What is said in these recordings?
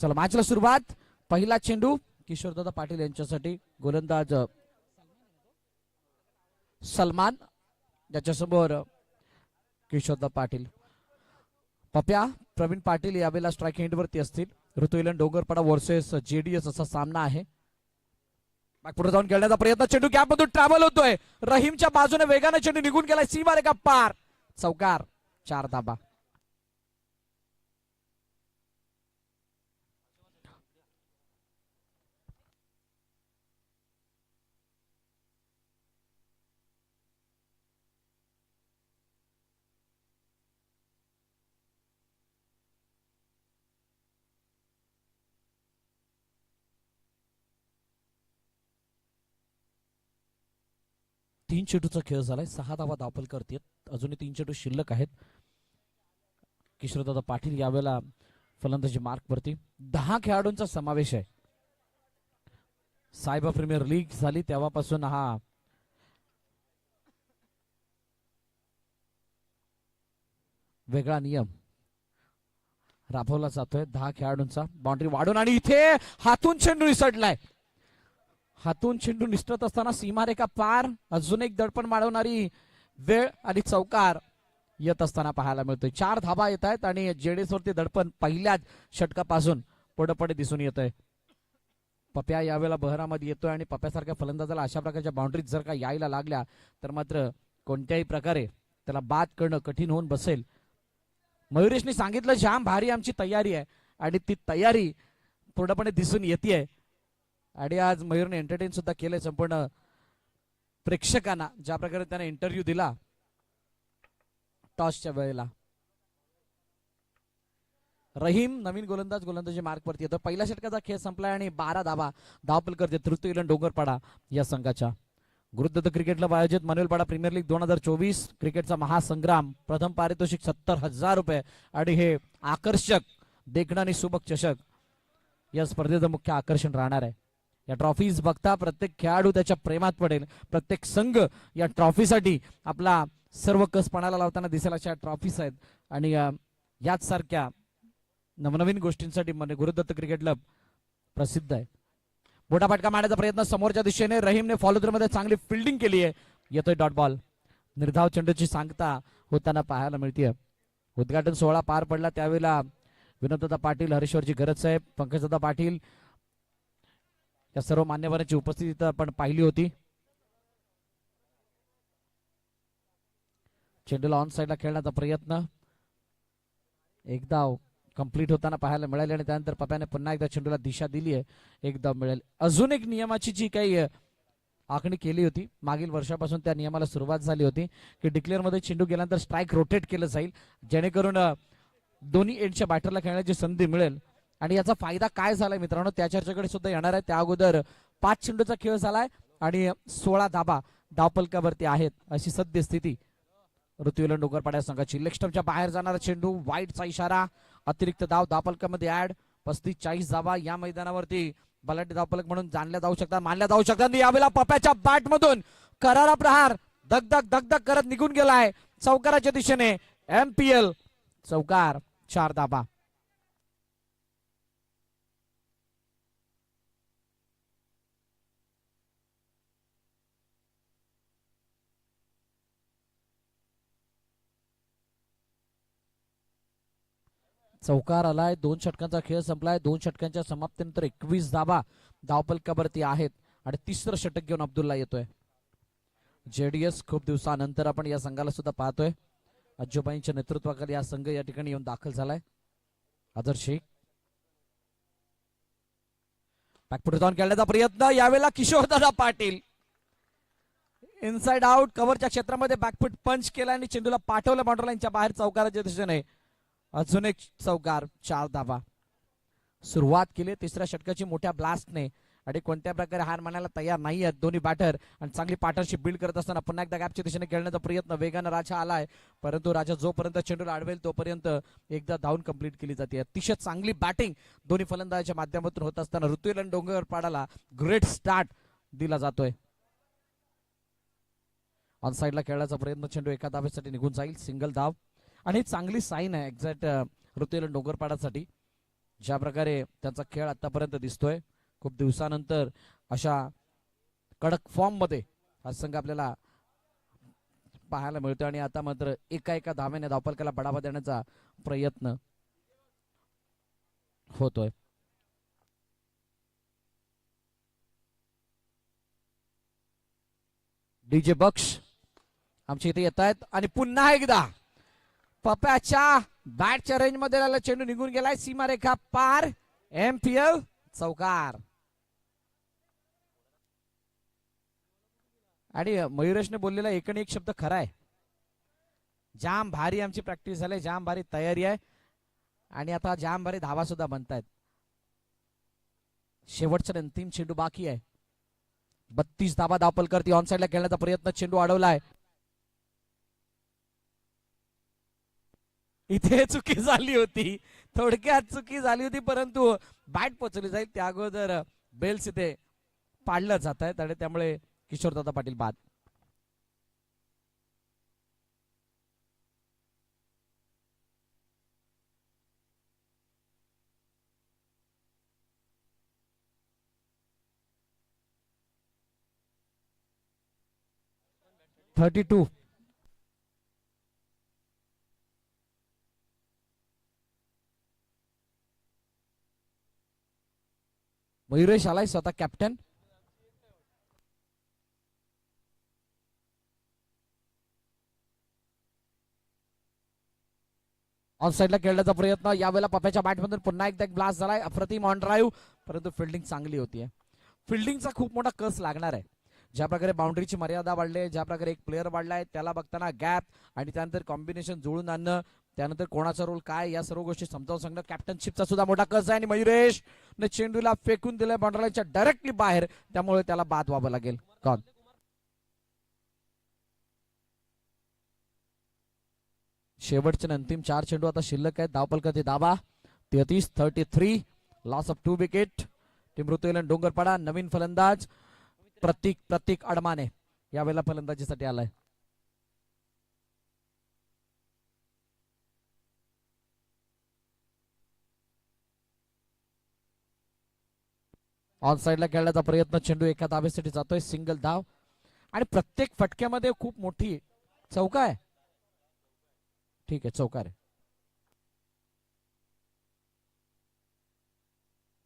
चला मॅचला सुरुवात. पहिला चेंडू किशोरदादा पाटील यांच्यासाठी. गोलंदाज सलमान, त्याच्यासमोर किशोरदा पाटील. पप्या प्रवीण पाटील यावेळेला स्ट्राईक एंडवरती असतील. ऋतुविलन डोंगरपाडा वर्सेस जेडीएस असा सामना आहे. पुढे जाऊन खेळण्याचा प्रयत्न, चेंडू गॅप मधून ट्रॅव्हल होतोय. रहीमच्या बाजूने वेगाने चेंडू निघून गेलाय. सीमा रेखा पार, चौकार, 4 धाबा. तीन चेंडूचा खेळ झालाय. 6 धावा धावपल करतेत. अजूनही 3 चेंडू शिल्लक आहेत. किशोरदादा पाटील यावेळेला फलंदाजी मार्क वरती. 10 खेळाडूंचा समावेश आहे. सायबा प्रीमियर लीग झाली तेव्हापासून हा वेगळा नियम राबवला जातोय. 10 खेळाडूंचा. बाउंड्री वाढून आणि इथे हातून चेंडू निसटलाय. हातून चेंडू निसटत असताना सीमारेखा पार. अजून एक दडपण मारवणारी वेळ आणि चौकार येत असताना पाहायला मिळतोय. 4 धाबा येत आहेत आणि जेडीएस वरती दडपण पहिल्याच षटकापासून पुढे दिसून येत आहे. पप्या यावेळेला बहरामध्ये येतोय आणि पप्यासारख्या फलंदाजाला अशा प्रकारच्या बाउंड्रीज जर का यायला लागल्या तर मात्र कोणत्याही प्रकारे त्याला बाद करणं कठीण होऊन बसेल. मयुरेशने सांगितलं जाम भारी आमची तयारी आहे आणि ती तयारी पूर्णपणे दिसून येते. आणि आज मयूरने एंटरटेन सुद्धा केलंय संपूर्ण प्रेक्षकांना. ज्या प्रकारे त्याने इंटरव्ह्यू दिला टॉसच्या वेळेला. रहीम नवीन गोलंदाजी मार्क वरती येतो. पहिल्या षटकाचा खेळ संपलाय आणि 12 धावा धावपल करते ऋतुविलन डोंगरपाडा या संघाच्या. गुरुदत्त क्रिकेट क्लब आयोजित मनोलपाडा प्रीमियर लीग 2024 क्रिकेटचा महासंग्राम. प्रथम पारितोषिक 70,000 रुपये आणि हे आकर्षक देखणं आणि सुबक चषक या स्पर्धेचं मुख्य आकर्षण राहणार आहे. या ट्रॉफीज बघता प्रत्येक खेळाडू त्याच्या प्रेमात पडेल. प्रत्येक संघ या ट्रॉफीसाठी आपला सर्व कस पणाला लावताना दिसेल अशा ट्रॉफीज आहेत. आणि याच सारख्या नवनवीन गोष्टींसाठी गुरुदत्त क्रिकेट क्लब प्रसिद्ध आहे. मोठा फटका मारण्याचा प्रयत्न समोरच्या दिशेने. रहीमने फॉलो थ्रू मध्ये चांगली फिल्डिंग केली आहे. येतोय डॉट बॉल. निर्धाव चेंडूची सांगता होताना पाहायला मिळते. उद्घाटन सोहळा पार पडला त्यावेळेला विनोददादा पाटील, हरीश्वरजी गरज साहेब, पंकजदादा पाटील या सर्व मान्यवरांची उपस्थिती आपण पाहिली होती. चेंडूला ऑन साइडला खेळण्याचा प्रयत्न. एक धाव कंप्लीट होताना पाहायला मिळाले आणि त्यानंतर पप्याने पुन्हा एकदा चेंडूला दिशा दिली आहे. एक धाव मिळेल. अजून एक नियमाची जी काही आखणी केली होती मागील वर्षापासून त्या नियमाला सुरुवात झाली होती की डिक्लेअर मध्ये चेंडू गेल्यानंतर स्ट्राईक रोटेट केलं जाईल जेणेकरून दोन्ही एंडच्या बॅटरला खेळण्याची संधी मिळेल. आणि याचा फायदा काय झालाय मित्रांनो त्या चर्चेकडे सुद्धा येणार आहे. त्या अगोदर 5 चेंडूचा खेळ झालाय आणि 16 धाबा धावपलकावरती आहेत अशी सद्य स्थिती ऋतुविलन डोंगरपाडा संघाची. लेग स्टंपच्या बाहेर जाणारा चेंडू, वाईटचा इशारा. अतिरिक्त धाव धावपलकामध्ये ऍड. 35-40 धावा या मैदानावरती बलाढ्य धावपलक म्हणून जाणल्या जाऊ शकतात, मानल्या जाऊ शकतात. यावेळेला पप्याच्या बॅट मधून करारा प्रहार दगदग दगदग करत निघून गेलाय चौकाराच्या दिशेने. MPL चौकार, 4 धाबा. चौकार आलाय. 2 षटकांचा खेळ संपलाय. 2 षटकांच्या समाप्तीनंतर 21 धाबा धावपलकावरती आहेत आणि तिसरं षटक घेऊन अब्दुल्ला येतोय. जेडीएस खूप दिवसानंतर आपण या संघाला सुद्धा पाहतोय. अज्जूबाईंच्या नेतृत्वाखाली हा संघ या ठिकाणी येऊन दाखल झालाय. अजर शेख बॅकफुट जाऊन खेळण्याचा प्रयत्न. यावेळेला किशोरदादा पाटील इनसाइड आउट कव्हरच्या क्षेत्रामध्ये बॅकफुट पंच केला आणि चेंडूला पाठवलं बाउंड्री लाईनच्या बाहेर चौकाराच्या दिशेने. अजून एक चौकार, 4 धाबा. सुरुवात केली तिसऱ्या षटकाची मोठ्या ब्लास्टने आणि कोणत्या प्रकारे हार मानायला तयार नाही आहेत दोन्ही बॅटर आणि चांगली पार्टनरशिप बिल्ड करत असताना पुन्हा एकदा गॅपच्या दिशेने खेळण्याचा प्रयत्न. वेगानं राजा आलाय परंतु राजा जोपर्यंत चेंडूला अडवेल तोपर्यंत एकदा धावून कंप्लीट केली जाते. अतिशय चांगली बॅटिंग दोन्ही फलंदाजाच्या माध्यमातून होत असताना ऋतुविलन डोंगरपाडाला ग्रेट स्टार्ट दिला जातोय. ऑन साइडला खेळण्याचा प्रयत्न. चेंडू एका धावेसाठी निघून जाईल. सिंगल धाव आणि चांगली साईन आहे एक्झॅक्ट ऋतुविलन डोंगरपाडासाठी. ज्या प्रकारे त्यांचा खेळ आतापर्यंत दिसतोय, खूप दिवसानंतर अशा कडक फॉर्म मध्ये हा संघ आपल्याला पाहायला मिळतो आणि आता मात्र एका धावेने धावफलकाला बढावा देण्याचा प्रयत्न होतोय. डीजे बक्ष आमच्या इथे येत आहेत आणि पुन्हा एकदा पप्याच्या बॅटच्या रेंज मध्ये आलेला चेंडू निघून गेलाय, सीमारेखा पार, एमपीएल चौकार. आणि मयुरेशने बोललेला एकूण एक शब्द खरा आहे. जाम भारी आमची प्रॅक्टिस झाली, जाम भारी तयारी आहे आणि आता जाम भारी धावा सुद्धा बनतायत. शेवटचा अंतिम चेंडू बाकी आहे. 32 धावा धावफलकावरती ऑन साइडला खेळण्याचा प्रयत्न, चेंडू अडवलाय. इथे चुकी झाली होती, थोडक्यात चुकी झाली होती, परंतु बॅट पोचवली जाईल त्या अगोदर बेल्स इथे पाडलं जात आहेत आणि त्यामुळे किशोरदादा पाटील बाद. Thirty two. मयुरेश आलाय स्वतः कॅप्टन. ऑन साइडला खेळण्याचा प्रयत्न, यावेळेला पप्याच्या बॅटमधून पुन्हा एकदा एक ब्लास्ट झालाय. अप्रतिम ऑन ड्राईव्ह, परंतु फिल्डिंग चांगली होतीये. फिल्डिंगचा खूप मोठा कस लागणार आहे. ज्या प्रकारे बाउंड्रीची मर्यादा वाढली, ज्या प्रकारे एक प्लेअर वाढलाय, त्याला बघताना गॅप आणि त्यानंतर कॉम्बिनेशन जुळून आणणं, त्यानंतर कोणाचा रोल काय, या सर्व गोष्टी समजावून सांगणं, कॅप्टनशिपचा सुद्धा मोठा कस आहे. आणि मयुरेश ने चेंडूला फेकून दिलाय बाउंड्रीच्या डायरेक्टली बाहेर, त्यामुळे त्याला बाद व्हावं लागेल. कॉन शेवटचे अंतिम 4 चेंडू आता शिल्लक आहेत. धावफलकाचे धावा 33-33. Loss of 2 wicket. टीम ऋतुलन डोंगरपाडा. नवीन फलंदाज प्रतीक अडमाने यावेळेला फलंदाजीसाठी आलाय. ऑन साइडला खेळण्याचा प्रयत्न, चेंडू एका धावेसाठी जातोय, सिंगल धाव आणि प्रत्येक फटक्यामध्ये खूप मोठी चौका आहे. ठीक आहे, चौकार आहे.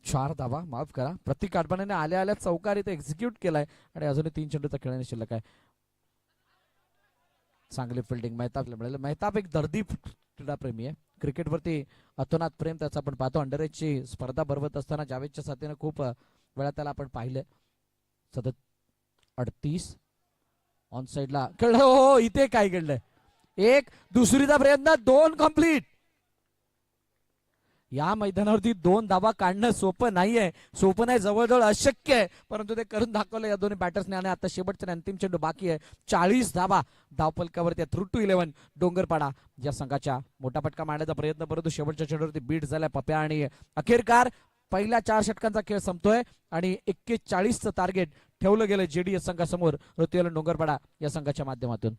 4 धावा, माफ करा. प्रतीक अडमाने आल्या आल्या चौकार इथे एक्झिक्यूट केलाय आणि अजूनही 3 चेंडूचा खेळणे शिल्लक आहे. चांगली फिल्डिंग मेहताबला मिळालं. मेहताब एक दर्दी क्रीडाप्रेमी आहे. क्रिकेटवरती अतोनात प्रेम त्याचा आपण पाहतो. अंडर एजची स्पर्धा भरवत असताना जावेदच्या साथीने खूप वेळा त्याला आपण पाहिलं. सतत 38 ऑन साइडला खेळलं. हो, इथे काय घडलंय, एक दुसरीचा प्रयत्न, 2 कंप्लीट. या मैदानावरती 2 धावा काढणं सोपं नाहीये, सोपं नाही, जवळजवळ अशक्य आहे, परंतु ते करून दाखवलं या दोन्ही बॅटर्सने. आणि आता शेवटचा अंतिम चेंडू बाकी आहे. 40 धावा धावफलकावरती. थ्रू टू 11 डोंगरपाडा या संघाच्या. मोठा फटका मारण्याचा प्रयत्न, परंतु शेवटच्या चेंडूवरती बीट झालाय पप्या आणि अखेरकार पहिल्या 4 षटकांचा खेळ संपतोय आणि 41चं टार्गेट ठेवलं गेलं जेडीएस संघासमोर ऋतुलन डोंगरपाडा या संघाच्या माध्यमातून.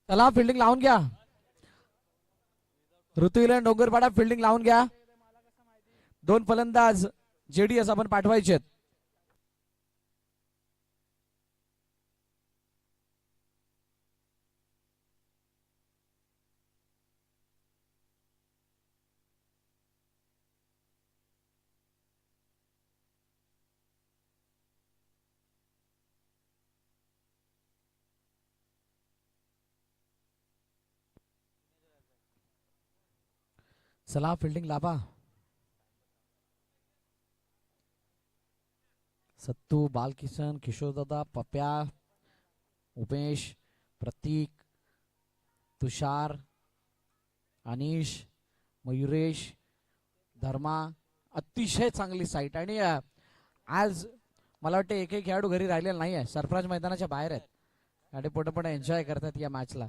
चला फिल्डिंग लावून घ्या. ऋतुलन डोंगरपाडा फिल्डिंग लावून घ्या. 2 फलंदाज जेडीएस आपण पाठवायचे. चला फिल्डिंग लाभा. सत्तू, बालकिशन, किशोरदादा, पप्या, उमेश, प्रतीक, तुषार, अनिश, मयुरेश, धर्मा. अतिशय चांगली साईट. आणि आज मला वाटतं एकही खेळाडू घरी राहिलेला नाही आहे. सरफराज मैदानाच्या बाहेर आहेत आणि पोटपणे एन्जॉय करतात या मॅचला.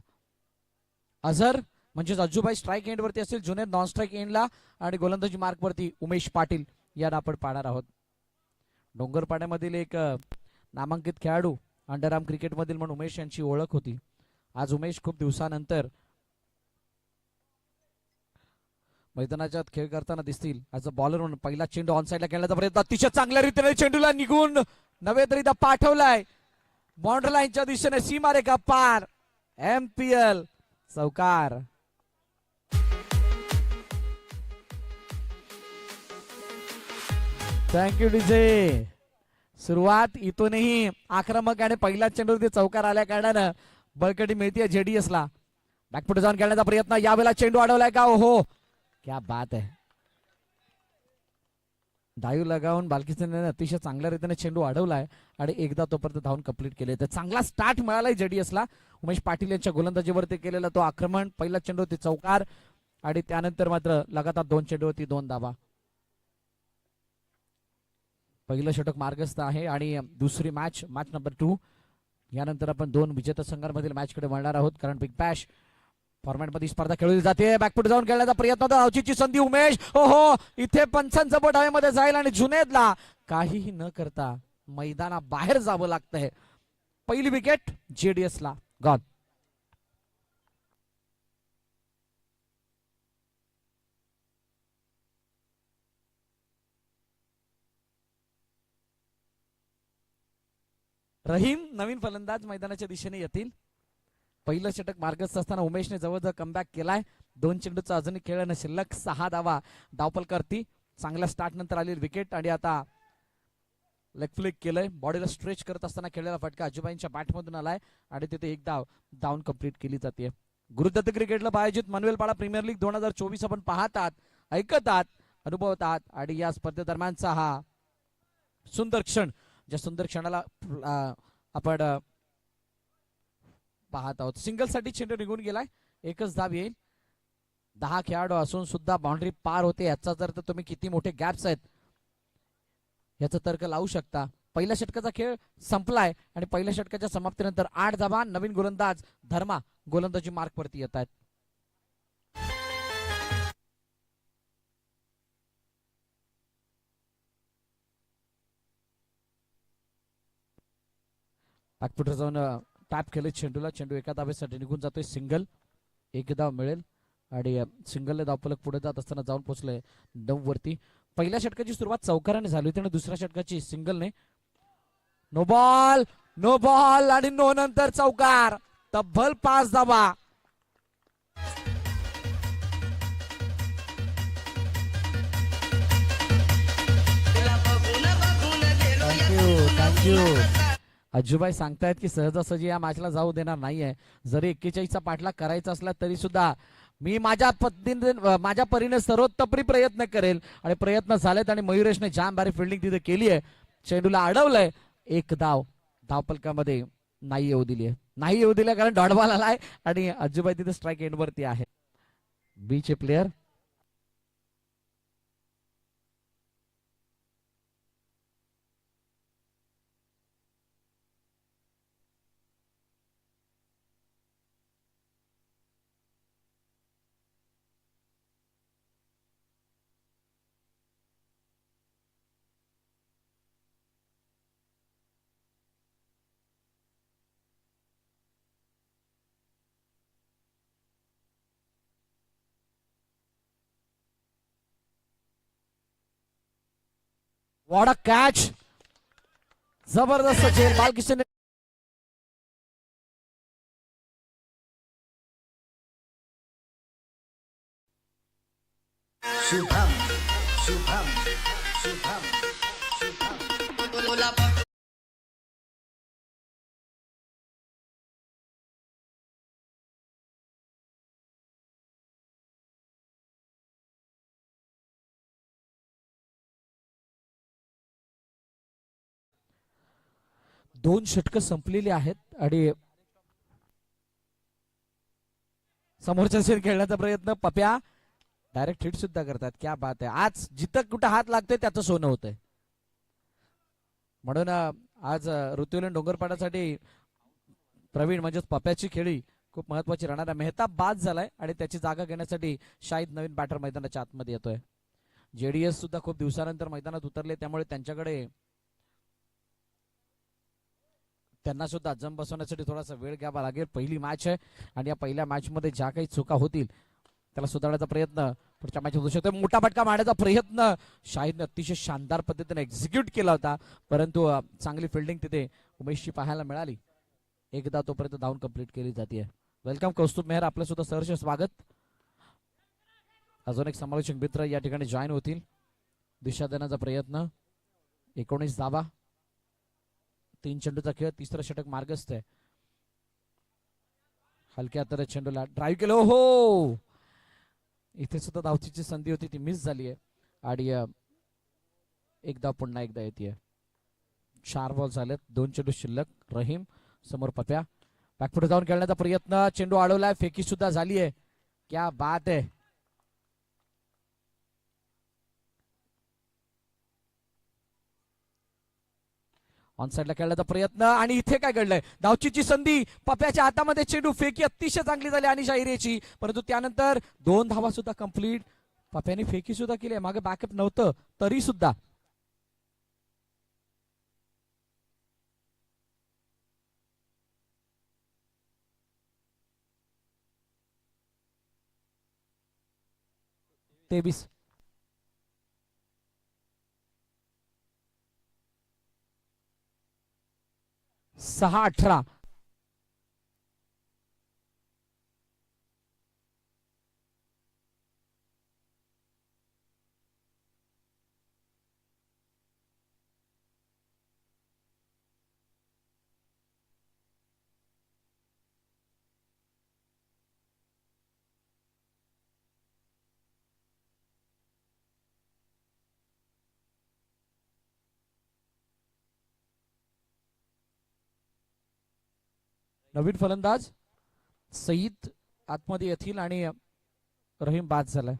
अझर म्हणजेच अज्जूबाई स्ट्राईक एंड वरती असतील, जुनेद नॉन स्ट्राईक एंडला, आणि गोलंदाजी मार्क वरती उमेश पाटील यांना आपण पाहणार आहोत. डोंगरपाड्यामधील एक नामांकित खेळाडू अंडरआर्म क्रिकेट मधील म्हणून उमेश यांची ओळख होती. आज उमेश खूप दिवसानंतर मैदानाच्या खेळ करताना दिसतील. ऍज अ बॉलर म्हणून पहिला चेंडू ऑन साईडला खेळण्याचा प्रयत्न अतिशय चांगल्या रीतीने चेंडूला निघून नव्हे तरी पाठवलाय बाउंड्री लाईनच्या दिशेने, सीमारेखा पार. MPL चौकार. Thank you DJ. सुरुवात इथूनही आक्रमक आणि पहिला चेंडूवरती चौकार आल्या कारणानं बळकटी मिळते JDS ला. बॅकफुट जाऊन खेळण्याचा प्रयत्न, यावेळेला चेंडू अडवलाय का? हो, क्या बात आहे. डायू लगावून बालकिशनने अतिशय चांगल्या रीतीने चेंडू अडवलाय आणि एकदा तोपर्यंत धावून कंप्लीट केले. तर चांगला स्टार्ट मिळालाय JDS ला. उमेश पाटील यांच्या गोलंदाजीवरती केलेला तो आक्रमण, पहिला चेंडूवरती चौकार आणि त्यानंतर मात्र लगातार 2 चेंडूवरती 2 धावा. पहिलं षटक मार्गस्थ आहे आणि दुसरी मॅच नंबर 2. यानंतर आपण 2 विजेता संघांमधील मॅच कडे वळणार आहोत, कारण बिग बॅश फॉर्मॅट मध्ये स्पर्धा खेळली जाते. बॅकफुट जाऊन खेळण्याचा प्रयत्न, धावचीची संधी उमेश. हो, इथे पंचांचं बोट हवेमध्ये जाईल आणि जुनेदला काहीही न करता मैदानाबाहेर जावं लागतंय. पहिली विकेट JDS ला. गॉन. रहीम नवीन फलंदाज मैदानाच्या दिशेने येतील. पहिलं षटक मार्गस्थ असताना उमेशने जवळजवळ कमबॅक केलाय. 2 चेंडूचा अजूनही खेळणं शिल्लक, 6 धावा धावपलकरती. चांगल्या स्टार्ट नंतर आलेली विकेट आणि आता लेग फ्लिक केलंय. बॉडीला स्ट्रेच करत असताना खेळलेला फटका अज्जूबाईंच्या बॅटमधून आलाय आणि तिथे एक धाव धावून कंप्लीट केली जाते. गुरुदत्त क्रिकेटला आयोजित मनवेलपाडा प्रीमियर लीग 2024 आपण पाहतात, ऐकतात, अनुभवतात आणि या स्पर्धेदरम्यानचा हा सुंदर क्षण, ज्या सुंदर क्षणाला आपण पाहत आहोत. सिंगल साठी चेंडू निघून गेलाय, एकच धाव येईल. 10 खेळाडू असून सुद्धा बाउंड्री पार होते, याचा अर्थ तुम्ही किती मोठे गॅप्स आहेत याचा तर्क लावू शकता. पहिल्या षटकाचा खेळ संपलाय आणि पहिल्या षटकाच्या समाप्तीनंतर 8 धावा. नवीन गोलंदाज धर्मा गोलंदाजी मार्क वरती येत आहेत. बॅकफुटर जाऊन टॅप केले चेंडूला, चेंडू एका धावेसाठी निघून जातोय. सिंगल, एक धाव मिळेल आणि सिंगलने धावफलक पुढे जात असताना जाऊन पोहोचलंय 9 वरती. पहिल्या षटकाची सुरुवात चौकाराने झाली होती आणि दुसऱ्या षटकाची सिंगलने. नो बॉल, नो बॉल आणि नो नंतर चौकार. तब्बल 5 धावा. थँक्यू. अज्जूबाई सांगतायत की सहजासहजी या मॅचला जाऊ देणार नाहीये. जरी 41चा पाठलाग करायचा असला तरी सुद्धा मी माझ्या परीने सर्वोत्तपरी प्रयत्न करेल आणि प्रयत्न झालेत आणि मयुरेशने जाम भारी फिल्डिंग तिथे केली आहे. चेंडूला अडवलंय. एक धाव धावपलकामध्ये नाही येऊ दिली कारण डॉट बॉल आलाय आणि अज्जूबाई तिथे स्ट्राईक एंड वरती आहे. बीचे प्लेयर व्हॉट अ कॅच. जबरदस्त झेल बालकिशन. शुभम शुभम शुभम शुभम 2 षटकं संपलेली आहेत आणि समोरच्या खेळण्याचा प्रयत्न. पप्या डायरेक्ट हिट सुद्धा करतात. क्या बात आहे. आज जिथं कुठं हात लागतोय त्याचं सोनं होतंय. म्हणून आज ऋतुलन डोंगरपाड्यासाठी प्रवीण म्हणजेच पप्याची खेळी खूप महत्वाची राहणार आहे. मेहता बाद झालाय आणि त्याची जागा घेण्यासाठी शाहिद नवीन बॅटर मैदानाच्या आतमध्ये येतोय. जेडीएस सुद्धा खूप दिवसानंतर मैदानात उतरले त्यामुळे त्यांना सुद्धा जम बसवण्यासाठी थोडासा वेळ घ्यावा लागेल. पहिली मॅच आहे आणि या पहिल्या मॅच मध्ये ज्या काही चुका होतील त्याला सुधारण्याचा प्रयत्न पुढच्या मॅच होऊ शकतो. मोठा फटका मारण्याचा प्रयत्न शाहिदने अतिशय शानदार पद्धतीने एक्झिक्यूट केला होता, परंतु चांगली फिल्डिंग तिथे उमेशची पाहायला मिळाली. एकदा तोपर्यंत धावून कंप्लीट केली जाते. वेलकम कौस्तुभ मेहर, आपलं सुद्धा सहर्ष स्वागत. अजून एक समालोचक मित्र या ठिकाणी जॉईन होतील. दिशा देण्याचा प्रयत्न. 19 धावा, 3 चेंडूचा खेळ, तिसरं षटक मार्गस्थ आहे. हलक्या तर चेंडूला ड्राईव्ह केलं. हो, इथे सुद्धा धावचीची संधी होती ती मिस झाली आहे आणि एकदा पुन्हा एकदा येते. 4 बॉल झालेत, 2 चेंडू शिल्लक. रहीम समोर पप्या बॅकफुट जाऊन खेळण्याचा प्रयत्न. चेंडू अडवलाय, फेकी सुद्धा झाली आहे. क्या बात आहे. ऑन साइडला खेळण्याचा प्रयत्न आणि इथे काय घडलंय. धावचीची संधी, पप्याच्या हातामध्ये चेंडू. फेकी अतिशय चांगली झाली आणि शाहिरेची, परंतु त्यानंतर 2 धावा सुद्धा कंप्लीट. पप्याने फेकी सुद्धा केली, मागे बॅकअप नव्हतं तरी सुद्धा. तेवीस 6-18. नवीन फलंदाज सईद आतमध्ये येतील आणि रहीम बाद झालाय.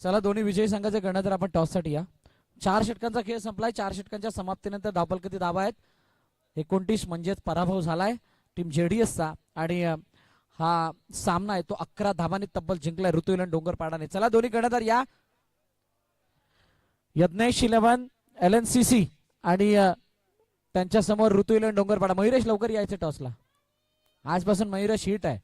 चला, दोन्ही विजयी संघाचे गणना तर आपण टॉस साठी या. 4 षटकांचा खेळ संपलाय. 4 षटकांच्या समाप्तीनंतर धावफल किती धावा आहेत. 29 म्हणजेच पराभव झालाय टीम जेडीएसचा आणि हा सामना आहे तो 11 धावांनी तब्बल जिंकलाय ऋतुलन डोंगरपाडाने. चला, दोन्ही गणनादार या. यज्ञेश 11 LNCC आणि त्यांच्या समोर ऋतुलन डोंगरपाडा. मयुरेश लवकर यायचे टॉसला. आजपासून मयुरेश हिट आहे.